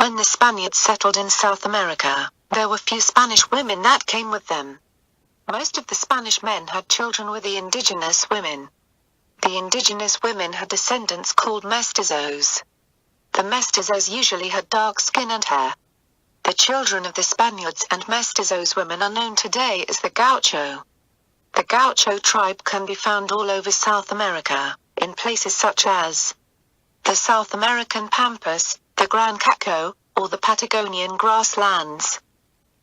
When the Spaniards settled in South America, there were few Spanish women that came with them. Most of the Spanish men had children with the indigenous women. The indigenous women had descendants called mestizos. The mestizos usually had dark skin and hair. The children of the Spaniards and mestizos women are known today as the Gaucho. The Gaucho tribe can be found all over South America, in places such as the South American Pampas, the Gran Chaco, or the Patagonian grasslands.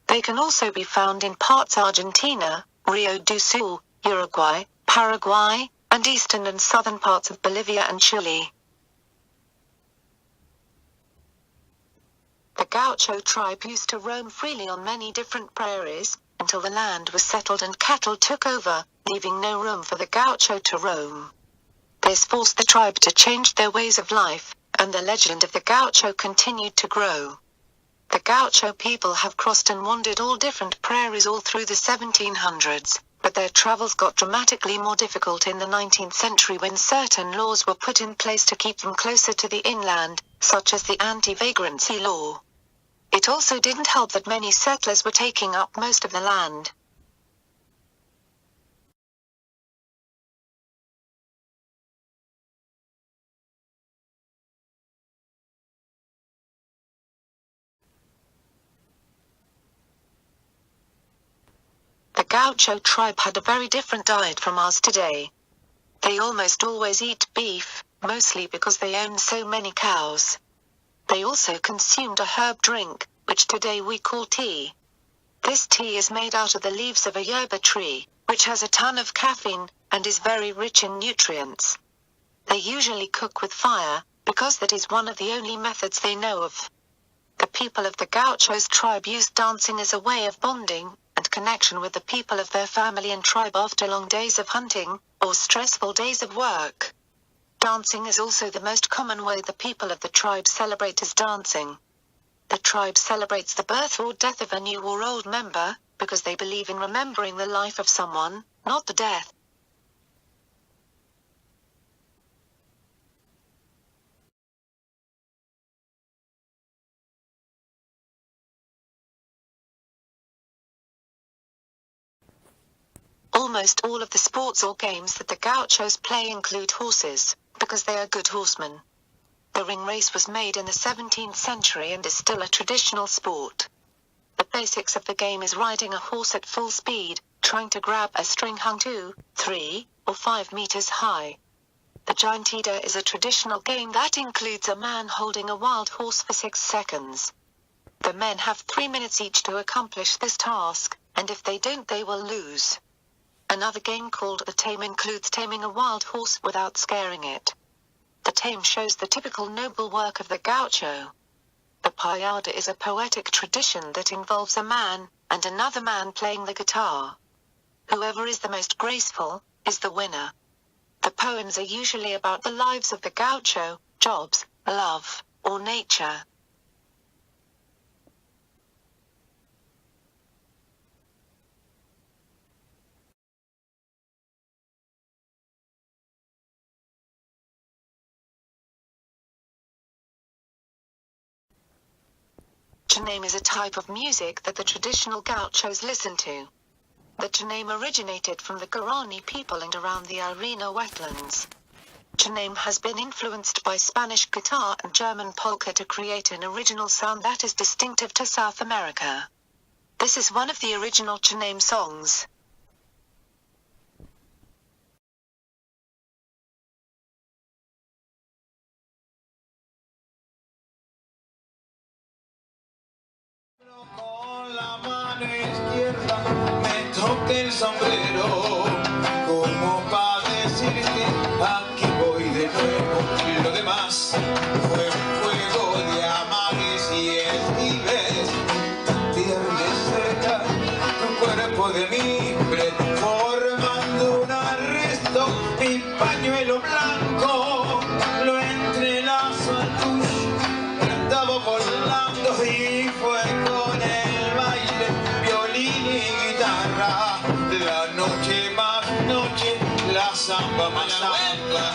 They can also be found in parts Argentina, Rio do Sul, Uruguay, Paraguay, and eastern and southern parts of Bolivia and Chile. The Gaucho tribe used to roam freely on many different prairies, until the land was settled and cattle took over, leaving no room for the Gaucho to roam. This forced the tribe to change their ways of life, and the legend of the Gaucho continued to grow. The Gaucho people have crossed and wandered all different prairies all through the 1700s, but their travels got dramatically more difficult in the 19th century when certain laws were put in place to keep them closer to the inland, such as the anti-vagrancy law. It also didn't help that many settlers were taking up most of the land. The Gaucho tribe had a very different diet from ours today. They almost always eat beef, mostly because they own so many cows. They also consumed a herb drink, which today we call tea. This tea is made out of the leaves of a yerba tree, which has a ton of caffeine, and is very rich in nutrients. They usually cook with fire, because that is one of the only methods they know of. The people of the Gauchos tribe used dancing as a way of bonding, and connection with the people of their family and tribe after long days of hunting, or stressful days of work. Dancing is also the most common way the people of the tribe celebrate is dancing. The tribe celebrates the birth or death of a new or old member, because they believe in remembering the life of someone, not the death. Almost all of the sports or games that the Gauchos play include horses, because they are good horsemen. The ring race was made in the 17th century and is still a traditional sport. The basics of the game is riding a horse at full speed, trying to grab a string hung 2, 3, or 5 meters high. The Giantida is a traditional game that includes a man holding a wild horse for 6 seconds. The men have 3 minutes each to accomplish this task, and if they don't they will lose. Another game called the Tame includes taming a wild horse without scaring it. The Tame shows the typical noble work of the Gaucho. The Payada is a poetic tradition that involves a man, and another man playing the guitar. Whoever is the most graceful, is the winner. The poems are usually about the lives of the Gaucho, jobs, love, or nature. Chuname is a type of music that the traditional Gauchos listen to. The Chuname originated from the Guarani people and around the Irena wetlands. Chuname has been influenced by Spanish guitar and German polka to create an original sound that is distinctive to South America. This is one of the original Chuname songs. Con la mano izquierda me toqué el sombrero, como para decirte aquí voy de nuevo. Lo demás fue un juego de amares y esquives, tierra seca, un cuerpo de mimbre, formando un arresto, mi pañuelo blanco, lo entrelazo al tuyo, andaba volando y fue con el baile, violín y guitarra, la noche más noche, la samba más samba,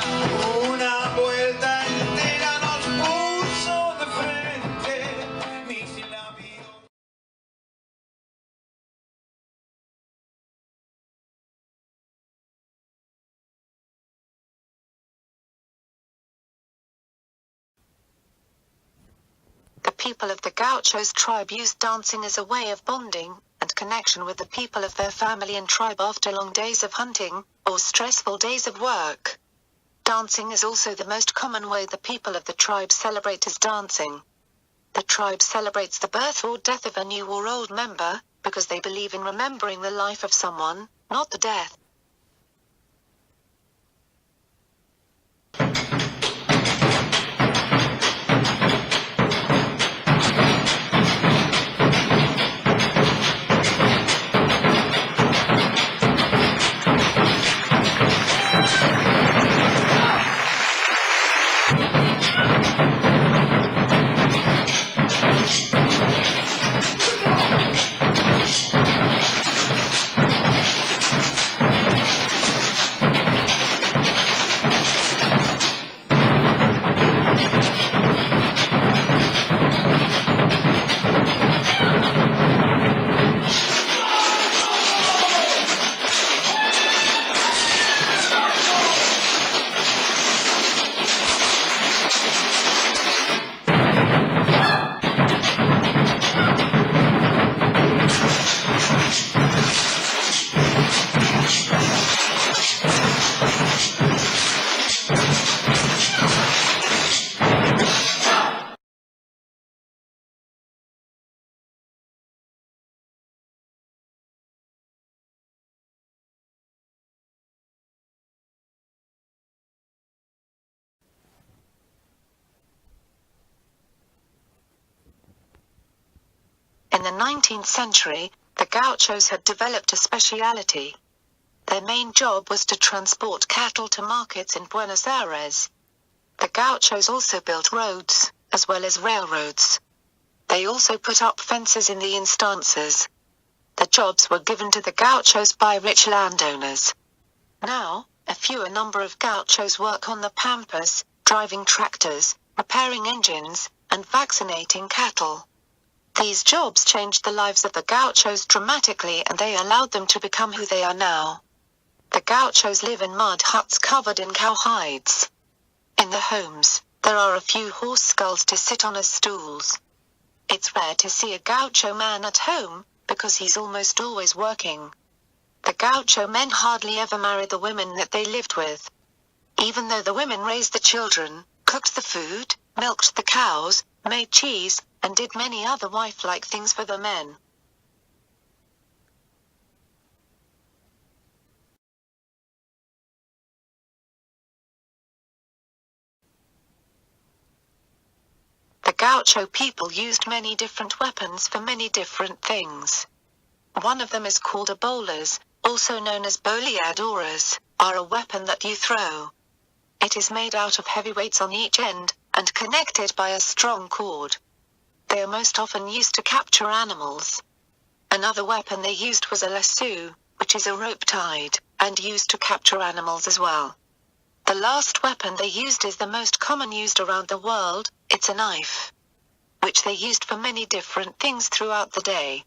una vuelta entera nos puso de frente, people of the Gauchos tribe used dancing as a way of bonding and connection with the people of their family and tribe after long days of hunting or stressful days of work. Dancing is also the most common way the people of the tribe celebrate is dancing. The tribe celebrates the birth or death of a new or old member, because they believe in remembering the life of someone, not the death. In the 19th century, the Gauchos had developed a speciality. Their main job was to transport cattle to markets in Buenos Aires. The Gauchos also built roads, as well as railroads. They also put up fences in the estancias. The jobs were given to the Gauchos by rich landowners. Now, a fewer number of Gauchos work on the pampas, driving tractors, repairing engines, and vaccinating cattle. These jobs changed the lives of the Gauchos dramatically, and they allowed them to become who they are now. The Gauchos live in mud huts covered in cow hides. In the homes, there are a few horse skulls to sit on as stools. It's rare to see a Gaucho man at home, because he's almost always working. The Gaucho men hardly ever married the women that they lived with. Even though the women raised the children, cooked the food, milked the cows, made cheese, and did many other wife-like things for the men. The Gaucho people used many different weapons for many different things. One of them is called a bolas, also known as boleadoras, are a weapon that you throw. It is made out of heavy weights on each end, and connected by a strong cord. They are most often used to capture animals. Another weapon they used was a lasso, which is a rope tied, and used to capture animals as well. The last weapon they used is the most common used around the world, it's a knife, which they used for many different things throughout the day.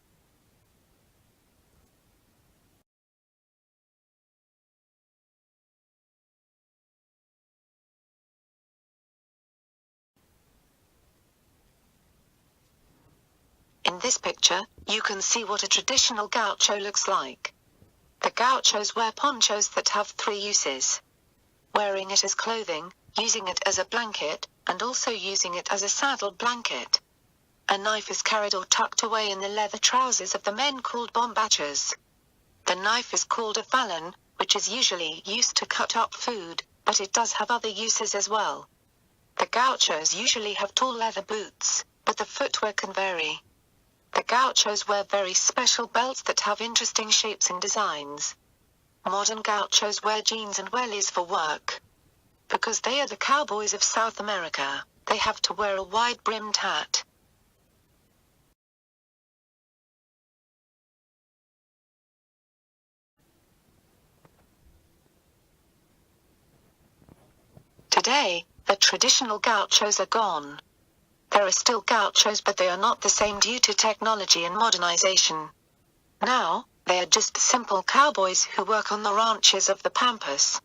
In this picture, you can see what a traditional gaucho looks like. The gauchos wear ponchos that have 3 uses. Wearing it as clothing, using it as a blanket, and also using it as a saddle blanket. A knife is carried or tucked away in the leather trousers of the men called bombachas. The knife is called a falon, which is usually used to cut up food, but it does have other uses as well. The gauchos usually have tall leather boots, but the footwear can vary. The Gauchos wear very special belts that have interesting shapes and designs. Modern Gauchos wear jeans and wellies for work. Because they are the cowboys of South America, they have to wear a wide-brimmed hat. Today, the traditional Gauchos are gone. There are still Gauchos, but they are not the same due to technology and modernization. Now, they are just simple cowboys who work on the ranches of the Pampas.